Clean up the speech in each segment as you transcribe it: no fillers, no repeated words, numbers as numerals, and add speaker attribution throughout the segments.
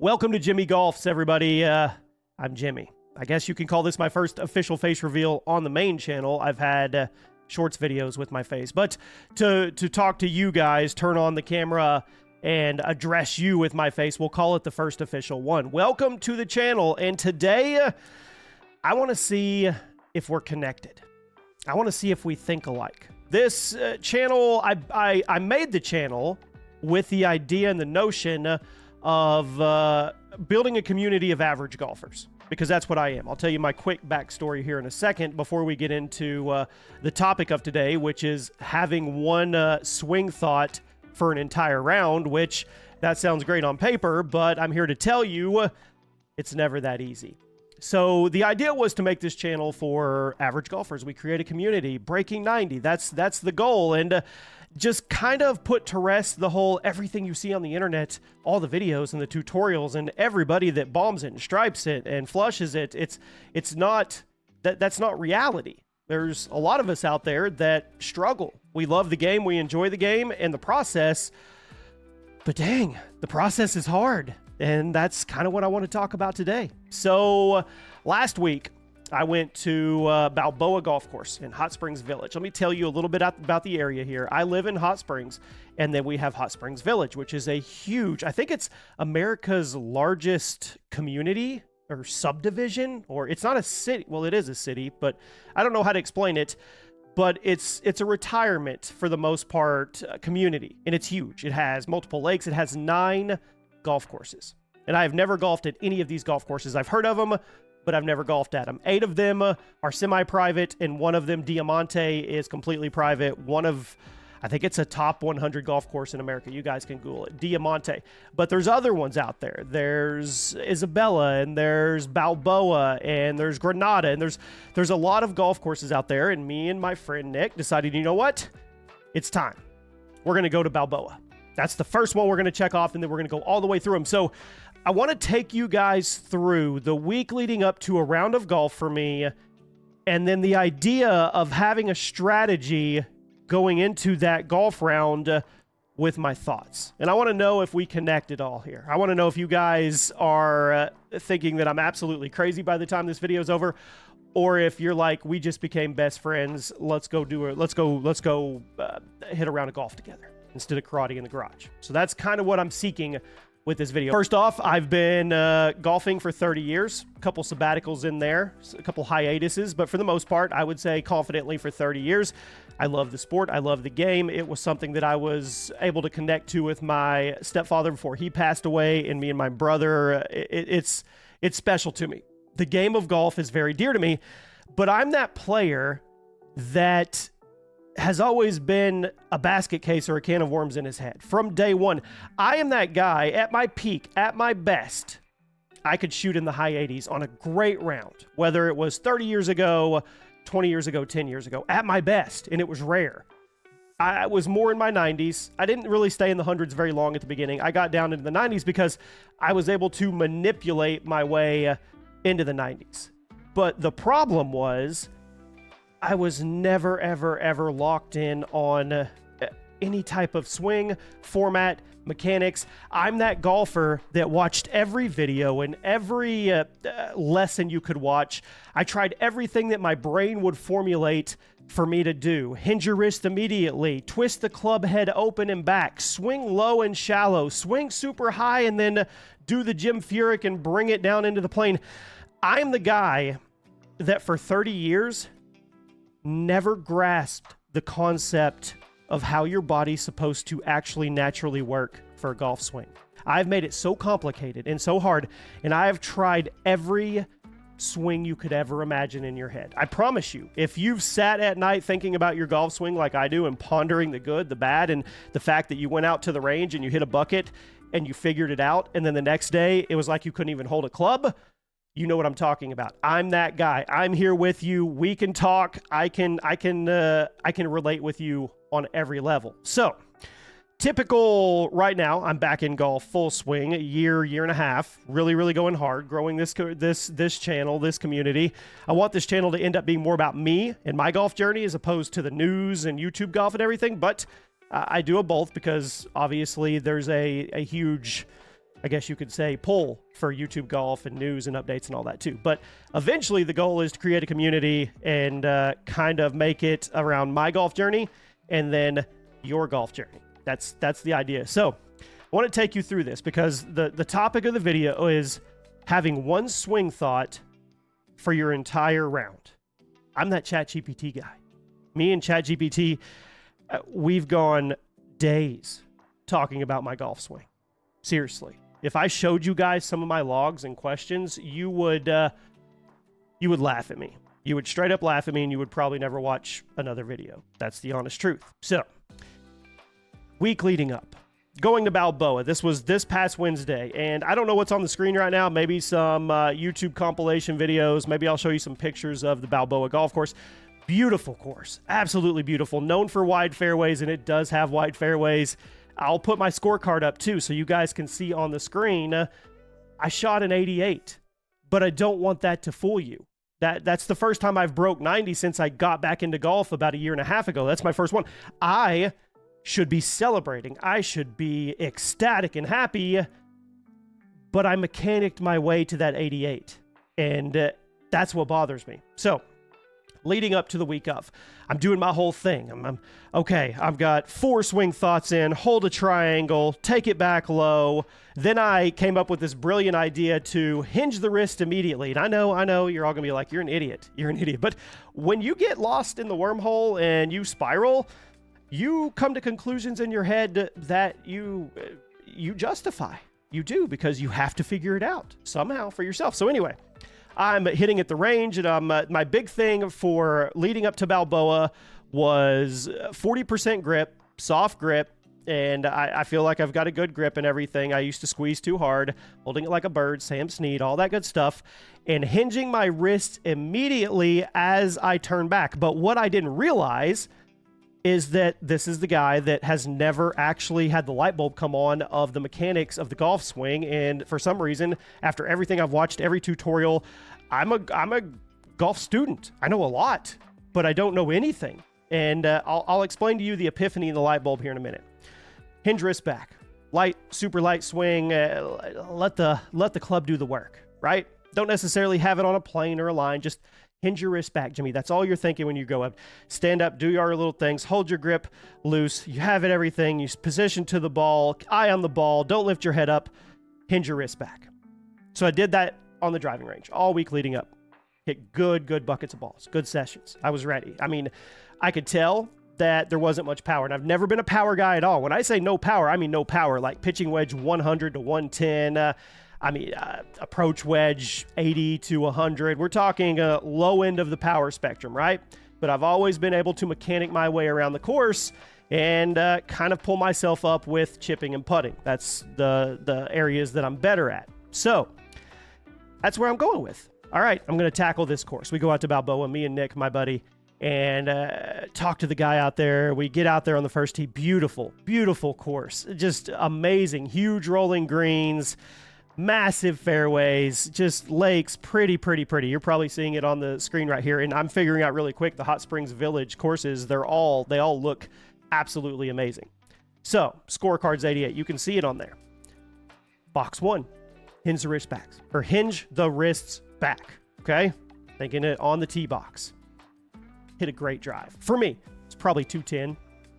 Speaker 1: Welcome to Jimmy Golfs, everybody. I'm Jimmy. I guess you can call this my first official face reveal on the main channel. I've had shorts videos with my face, but to talk to you guys, turn on the camera and address you with my face, we'll call it the first official one. Welcome to the channel, and today I want to see if we're connected. I want to see if we think alike. This channel, I made the channel with the idea and the notion of building a community of average golfers, because that's what I am. I'll tell you my quick backstory here in a second before we get into the topic of today, which is having one swing thought for an entire round, which that sounds great on paper, but I'm here to tell you it's never that easy. So the idea was to make this channel for average golfers. We create a community, breaking 90. That's the goal. And just kind of put to rest the whole everything you see on the internet, all the videos and the tutorials and everybody that bombs it and stripes it and flushes it. It's not that's not reality. There's a lot of us out there that struggle. We love the game, we enjoy the game and the process, but dang, the process is hard. And that's kind of what I want to talk about today. So last week, I went to Balboa Golf Course in Hot Springs Village. Let me tell you a little bit about the area here. I live in Hot Springs, and then we have Hot Springs Village, which is a huge, I think it's America's largest community or subdivision, or it's not a city. Well, it is a city, but I don't know how to explain it. But it's a retirement, for the most part, community, and it's huge. It has multiple lakes. It has 9 golf courses, and I have never golfed at any of these golf courses. I've heard of them, but I've never golfed at them. 8 of them are semi-private, and one of them, Diamante, is completely private. One of, I think it's a top 100 golf course in America. You guys can Google it, Diamante. But there's other ones out there. There's Isabella, and there's Balboa, and there's Granada, and there's a lot of golf courses out there, and me and my friend Nick decided, you know what? It's time. We're going to go to Balboa. That's the first one we're going to check off, and then we're going to go all the way through them. So I want to take you guys through the week leading up to a round of golf for me, and then the idea of having a strategy going into that golf round with my thoughts. And I want to know if we connect it all here. I want to know if you guys are thinking that I'm absolutely crazy by the time this video is over, or if you're like, we just became best friends. Let's go hit a round of golf together instead of karate in the garage. So that's kind of what I'm seeking with this video. First off, I've been golfing for 30 years, a couple sabbaticals in there, a couple hiatuses, but for the most part, I would say confidently for 30 years. I love the sport. I love the game. It was something that I was able to connect to with my stepfather before he passed away, and me and my brother. It's special to me. The game of golf is very dear to me, but I'm that player that has always been a basket case or a can of worms in his head. From day one, I am that guy at my peak, at my best. I could shoot in the high 80s on a great round, whether it was 30 years ago, 20 years ago, 10 years ago, at my best, and it was rare. I was more in my 90s. I didn't really stay in the hundreds very long at the beginning. I got down into the 90s because I was able to manipulate my way into the 90s. But the problem was, I was never, ever, ever locked in on any type of swing, format, mechanics. I'm that golfer that watched every video and every lesson you could watch. I tried everything that my brain would formulate for me to do. Hinge your wrist immediately, twist the club head open and back, swing low and shallow, swing super high, and then do the Jim Furyk and bring it down into the plane. I'm the guy that for 30 years never grasped the concept of how your body's supposed to actually naturally work for a golf swing. I've made it so complicated and so hard, and I have tried every swing you could ever imagine in your head. I promise you, if you've sat at night thinking about your golf swing like I do and pondering the good, the bad, and the fact that you went out to the range and you hit a bucket and you figured it out, and then the next day it was like you couldn't even hold a club, you know what I'm talking about. I'm that guy. I'm here with you. We can talk. I can relate with you on every level. So, typical right now, I'm back in golf full swing, a year and a half, really going hard, growing this channel, this community. I want this channel to end up being more about me and my golf journey as opposed to the news and YouTube golf and everything, but I do a both because obviously there's a huge I guess you could say, pull for YouTube golf and news and updates and all that too. But eventually the goal is to create a community and kind of make it around my golf journey and then your golf journey. That's the idea. So I want to take you through this because the topic of the video is having one swing thought for your entire round. I'm that ChatGPT guy. Me and ChatGPT, we've gone days talking about my golf swing. Seriously. If I showed you guys some of my logs and questions, you would laugh at me. You would straight up laugh at me and you would probably never watch another video. That's the honest truth. So, week leading up, going to Balboa. This was this past Wednesday, and I don't know what's on the screen right now. Maybe some YouTube compilation videos. Maybe I'll show you some pictures of the Balboa golf course. Beautiful course. Absolutely beautiful. Known for wide fairways, and it does have wide fairways. I'll put my scorecard up too so you guys can see on the screen. I shot an 88, but I don't want that to fool you. That's the first time I've broke 90 since I got back into golf about a year and a half ago. That's my first one. I should be celebrating. I should be ecstatic and happy, but I mechanicked my way to that 88, and that's what bothers me. So, leading up to the week of, I'm doing my whole thing. Okay, I've got 4 swing thoughts in, hold a triangle, take it back low. Then I came up with this brilliant idea to hinge the wrist immediately. And I know, you're all gonna be like, you're an idiot. But when you get lost in the wormhole and you spiral, you come to conclusions in your head that you justify. You do, because you have to figure it out somehow for yourself. So anyway, I'm hitting at the range, and my big thing for leading up to Balboa was 40% grip, soft grip, and I feel like I've got a good grip and everything. I used to squeeze too hard, holding it like a bird, Sam Snead, all that good stuff, and hinging my wrist immediately as I turn back. But what I didn't realize is that this is the guy that has never actually had the light bulb come on of the mechanics of the golf swing. And for some reason, after everything I've watched, every tutorial, I'm a golf student. I know a lot, but I don't know anything. And I'll explain to you the epiphany in the light bulb here in a minute. Hinge wrist back, light, super light swing. Let the club do the work, right? Don't necessarily have it on a plane or a line. Just hinge your wrist back, Jimmy. That's all you're thinking when you go up. Stand up, do your little things, hold your grip loose. You have it everything. You position to the ball, eye on the ball. Don't lift your head up. Hinge your wrist back. So I did that on the driving range all week leading up. Hit good buckets of balls, good sessions. I was ready. I mean, I could tell that there wasn't much power, and I've never been a power guy at all. When I say no power, I mean no power, like pitching wedge 100 to 110, approach wedge 80 to 100. We're talking a low end of the power spectrum, right? But I've always been able to mechanic my way around the course and kind of pull myself up with chipping and putting. That's the areas that I'm better at. So that's where I'm going with. All right, I'm going to tackle this course. We go out to Balboa, me and Nick, my buddy, and talk to the guy out there. We get out there on the first tee. Beautiful course. Just amazing. Huge rolling greens, massive fairways, just lakes, pretty. You're probably seeing it on the screen right here. And I'm figuring out really quick the Hot Springs Village courses, they all look absolutely amazing. So, scorecard's 88. You can see it on there. Box 1, hinge the wrists back. Or hinge the wrists back. Okay? Thinking it on the tee box. Hit a great drive. For me, it's probably 210,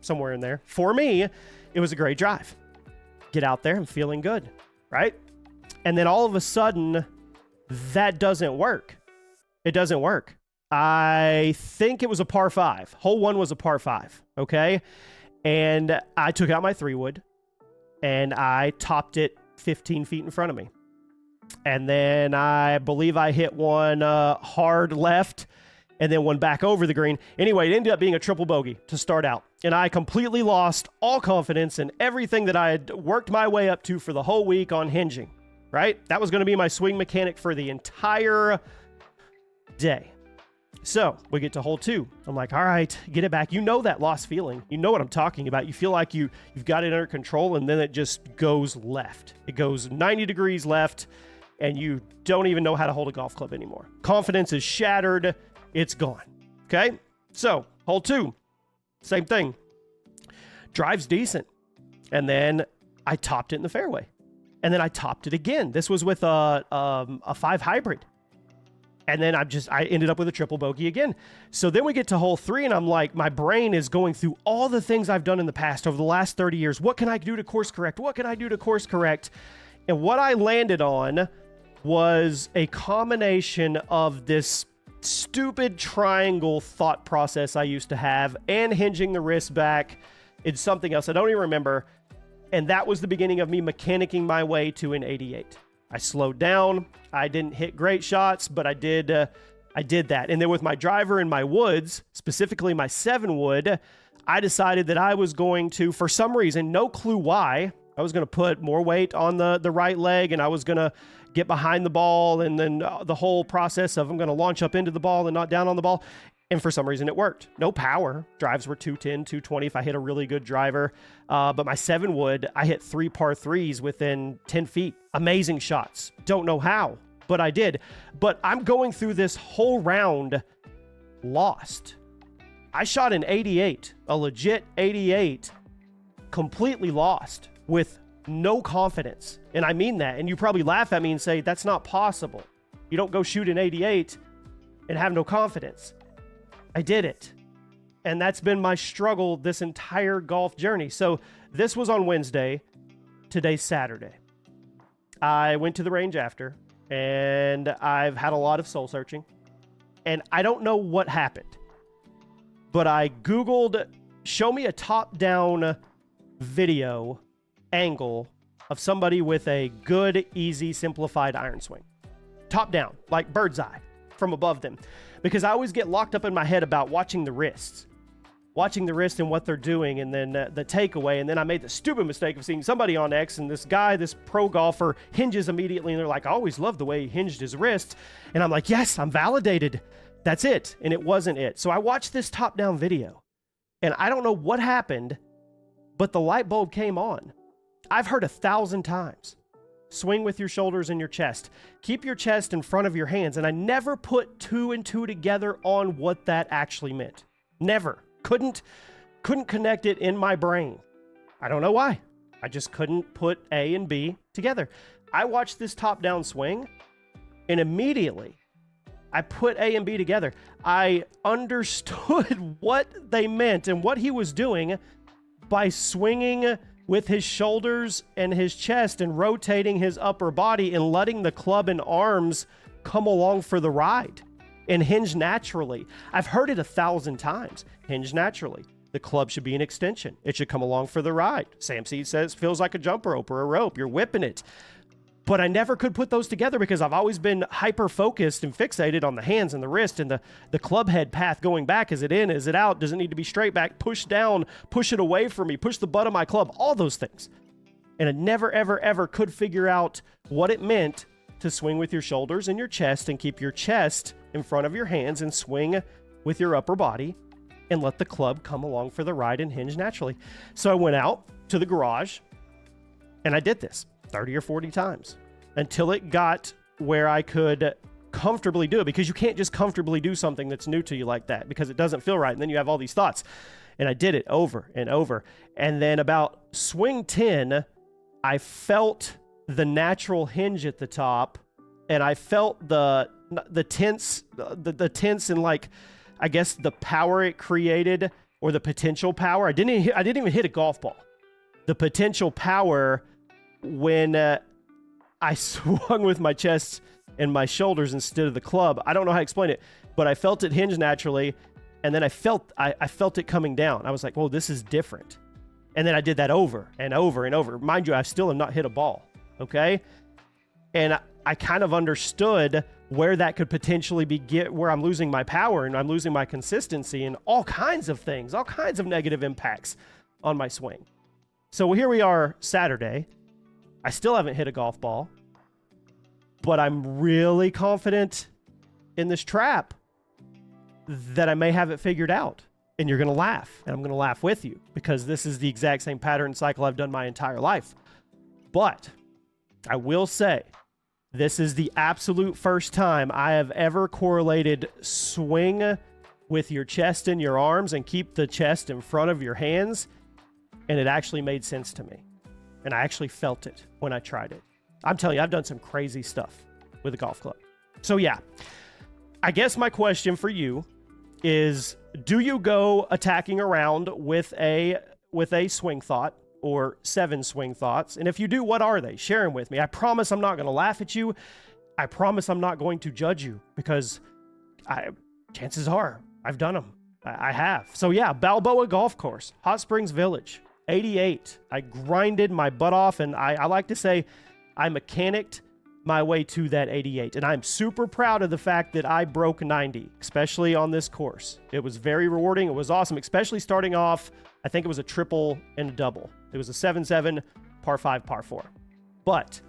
Speaker 1: somewhere in there. For me, it was a great drive. Get out there, I'm feeling good, right? And then all of a sudden, that doesn't work. It doesn't work. I think it was a par 5. Hole 1 was a par 5, okay? And I took out my 3-wood, and I topped it 15 feet in front of me. And then I believe I hit one hard left, and then one back over the green. Anyway, it ended up being a triple bogey to start out. And I completely lost all confidence in everything that I had worked my way up to for the whole week on hinging, right? That was going to be my swing mechanic for the entire day. So we get to hole 2. I'm like, all right, get it back. You know that lost feeling. You know what I'm talking about. You feel like you've got it under control, and then it just goes left. It goes 90 degrees left, and you don't even know how to hold a golf club anymore. Confidence is shattered. It's gone. Okay? So, hole 2, same thing. Drive's decent. And then I topped it in the fairway. And then I topped it again. This was with a 5 hybrid. And then I ended up with a triple bogey again. So then we get to hole 3, and I'm like, my brain is going through all the things I've done in the past over the last 30 years. What can I do to course correct? What can I do to course correct? And what I landed on was a combination of this stupid triangle thought process I used to have and hinging the wrist back. It's something else I don't even remember. And that was the beginning of me mechanicking my way to an 88. I slowed down. I didn't hit great shots, but I did that. And then with my driver and my woods, specifically my 7 wood, I decided that I was going to, for some reason, no clue why, I was going to put more weight on the right leg, and I was going to get behind the ball, and then the whole process of I'm going to launch up into the ball and not down on the ball. And for some reason, it worked. No power. Drives were 210, 220 if I hit a really good driver. But my 7 wood, I hit 3 par 3s within 10 feet. Amazing shots. Don't know how, but I did. But I'm going through this whole round lost. I shot an 88, a legit 88, completely lost with no confidence. And I mean that. And you probably laugh at me and say, that's not possible. You don't go shoot an 88 and have no confidence. I did it. And that's been my struggle this entire golf journey. So this was on Wednesday. Today's Saturday. I went to the range after, and I've had a lot of soul searching. And I don't know what happened, but I Googled, show me a top-down video angle of somebody with a good, easy, simplified iron swing. Top-down, like bird's eye, from above them. Because I always get locked up in my head about watching the wrists and what they're doing, and then the takeaway. And then I made the stupid mistake of seeing somebody on X, and this guy, this pro golfer, hinges immediately, and they're like, I always loved the way he hinged his wrist. And I'm like, yes, I'm validated. That's it. And it wasn't it. So I watched this top-down video, and I don't know what happened, but the light bulb came on. I've heard 1,000 times. Swing with your shoulders and your chest. Keep your chest in front of your hands. And I never put 2 and 2 together on what that actually meant. Never. Couldn't connect it in my brain. I don't know why. I just couldn't put A and B together. I watched this top-down swing, and immediately I put A and B together. I understood what they meant and what he was doing by swinging with his shoulders and his chest and rotating his upper body and letting the club and arms come along for the ride and hinge naturally. I've heard it 1,000 times. Hinge naturally. The club should be an extension. It should come along for the ride. Sam Seed says, feels like a jump rope or a rope. You're whipping it. But I never could put those together because I've always been hyper-focused and fixated on the hands and the wrist and the club head path going back. Is it in? Is it out? Does it need to be straight back? Push down? Push it away from me? Push the butt of my club? All those things. And I never, ever, ever could figure out what it meant to swing with your shoulders and your chest and keep your chest in front of your hands and swing with your upper body and let the club come along for the ride and hinge naturally. So I went out to the garage and I did this 30 or 40 times until it got where I could comfortably do it, because you can't just comfortably do something that's new to you like that because it doesn't feel right. And then you have all these thoughts. And I did it over and over. And then about swing 10, I felt the natural hinge at the top, and I felt the tense and, like, I guess the power it created, or the potential power. I didn't even hit a golf ball. The potential power when I swung with my chest and my shoulders instead of the club. I don't know how to explain it, but I felt it hinge naturally, and then I felt it coming down. I was like, whoa, this is different. And then I did that over and over and over. Mind you, I still have not hit a ball, okay? And I kind of understood where that could potentially be where I'm losing my power and I'm losing my consistency and all kinds of things, all kinds of negative impacts on my swing. So here we are Saturday. I still haven't hit a golf ball, but I'm really confident in this trap that I may have it figured out. And you're going to laugh, and I'm going to laugh with you, because this is the exact same pattern cycle I've done my entire life. But I will say, this is the absolute first time I have ever correlated swing with your chest and your arms and keep the chest in front of your hands. And it actually made sense to me. And I actually felt it when I tried it. I'm telling you, I've done some crazy stuff with a golf club. So yeah, I guess my question for you is, do you go attacking around with a swing thought or 7 swing thoughts? And if you do, what are they? Share them with me. I promise I'm not going to laugh at you. I promise I'm not going to judge you, because chances are I've done them. I have. So yeah, Balboa Golf Course, Hot Springs Village, 88. I grinded my butt off, and I like to say I mechanicked my way to that 88. And I'm super proud of the fact that I broke 90, especially on this course. It was very rewarding. It was awesome, especially starting off. I think it was a triple and a double. It was a 7-7, par 5, par 4. But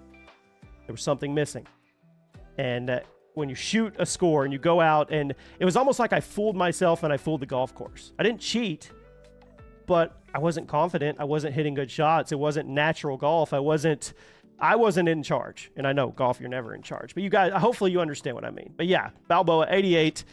Speaker 1: there was something missing. And when you shoot a score and you go out, and it was almost like I fooled myself and I fooled the golf course. I didn't cheat, but I wasn't confident. I wasn't hitting good shots. It wasn't natural golf. I wasn't in charge. And I know golf, you're never in charge, but you guys, hopefully you understand what I mean. But yeah, Balboa 88,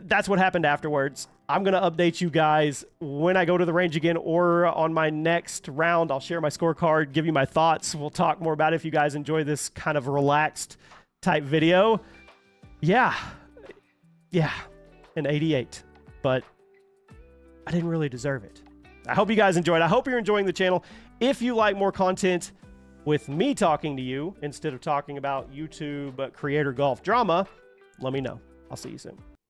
Speaker 1: that's what happened afterwards. I'm going to update you guys when I go to the range again, or on my next round. I'll share my scorecard, give you my thoughts. We'll talk more about it if you guys enjoy this kind of relaxed type video. Yeah, an 88, but I didn't really deserve it. I hope you guys enjoyed. I hope you're enjoying the channel. If you like more content with me talking to you instead of talking about YouTube creator golf drama, let me know. I'll see you soon.